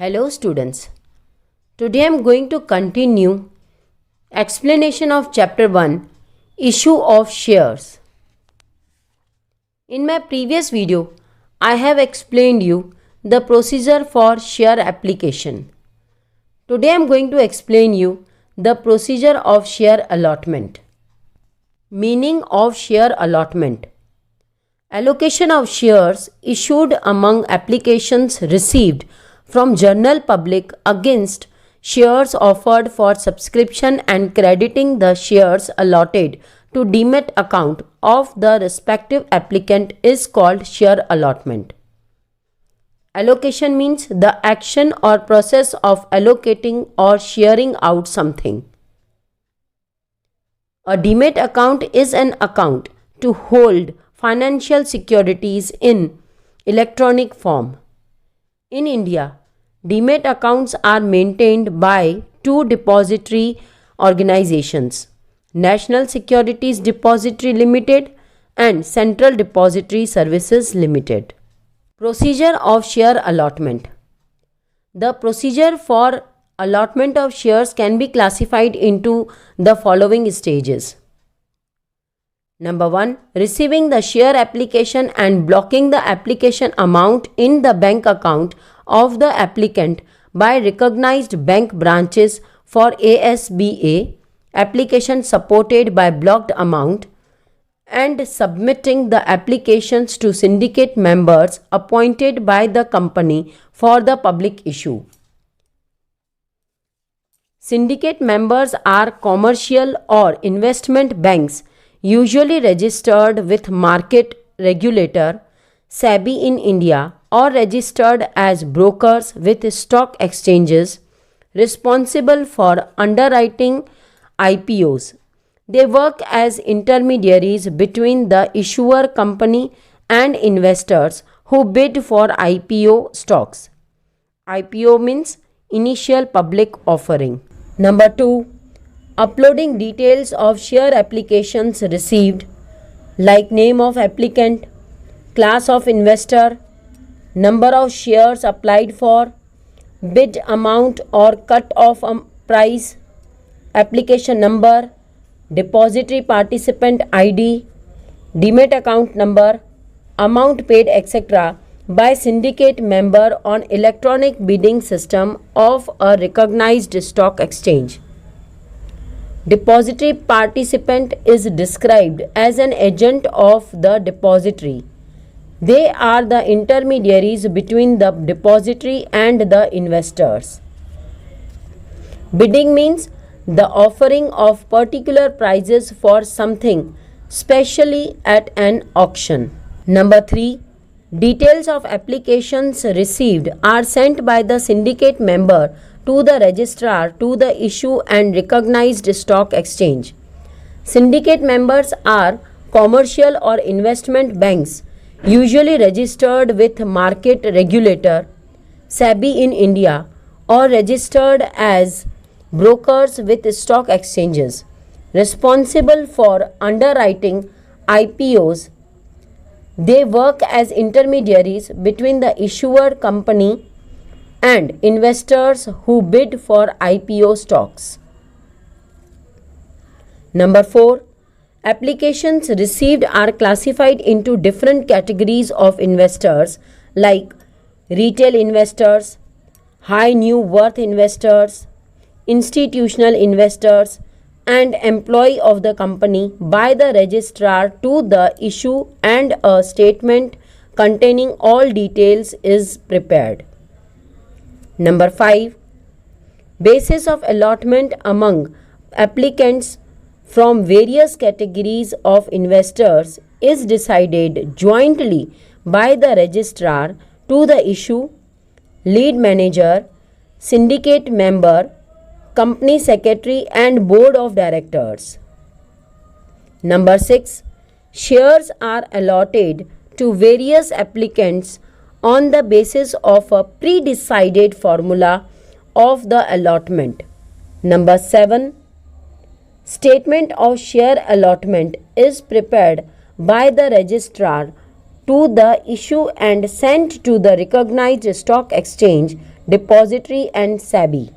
Hello students. Today I am going to continue explanation of chapter 1 Issue of shares. In my previous video I have explained you the procedure for share application. Today I am going to explain you the procedure of share allotment. Meaning of share allotment. Allocation of shares issued among applications received from general public against shares offered for subscription and crediting the shares allotted to demat account of the respective applicant is called share allotment. Allocation means the action or process of allocating or sharing out something. A demat account is an account to hold financial securities in electronic form. In India, demat accounts are maintained by two depository organizations, National Securities Depository Limited and Central Depository Services Limited. Procedure of share allotment. The procedure for allotment of shares can be classified into the following stages. Number 1. Receiving the share application and blocking the application amount in the bank account of the applicant by recognized bank branches for ASBA, application supported by blocked amount, and submitting the applications to syndicate members appointed by the company for the public issue. Syndicate members are commercial or investment banks usually registered with market regulator SEBI in India or registered as brokers with stock exchanges responsible for underwriting IPOs. They work as intermediaries between the issuer company and investors who bid for IPO stocks. IPO means initial public offering. Number 2. Uploading details of share applications received like name of applicant, class of investor, number of shares applied for, bid amount or cut off price, application number, depository participant ID, demat account number, amount paid etc. by syndicate member on electronic bidding system of a recognized stock exchange. Depository participant is described as an agent of the depository. They are the intermediaries between the depository and the investors. Bidding means the offering of particular prices for something, specially at an auction. Number 3. Details of applications received are sent by the syndicate member to the registrar to the issue and recognized stock exchange. Syndicate members are commercial or investment banks usually registered with market regulator SEBI in India or registered as brokers with stock exchanges responsible for underwriting IPOs. They work as intermediaries between the issuer company and investors who bid for IPO stocks. Number 4. Applications received are classified into different categories of investors like retail investors, high new worth investors, institutional investors, and employee of the company by the registrar to the issue, and a statement containing all details is prepared. Number 5. Basis of allotment among applicants from various categories of investors is decided jointly by the registrar to the issue, lead manager, syndicate member, company secretary and board of directors. Number 6. Shares are allotted to various applicants on the basis of a pre-decided formula of the allotment. Number 7. Statement of share allotment is prepared by the registrar to the issue and sent to the recognized stock exchange Depository and SEBI,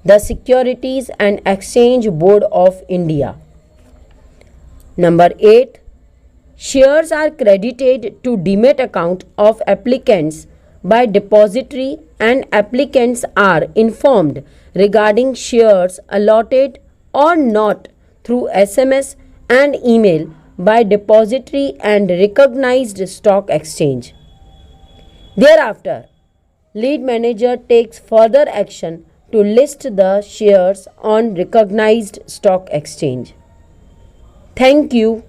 the Securities and Exchange Board of India. Number 8. Shares are credited to demat account of applicants by depository and applicants are informed regarding shares allotted or not through SMS and email by depository and recognized stock exchange. Thereafter, lead manager takes further action to list the shares on recognized stock exchange. Thank you.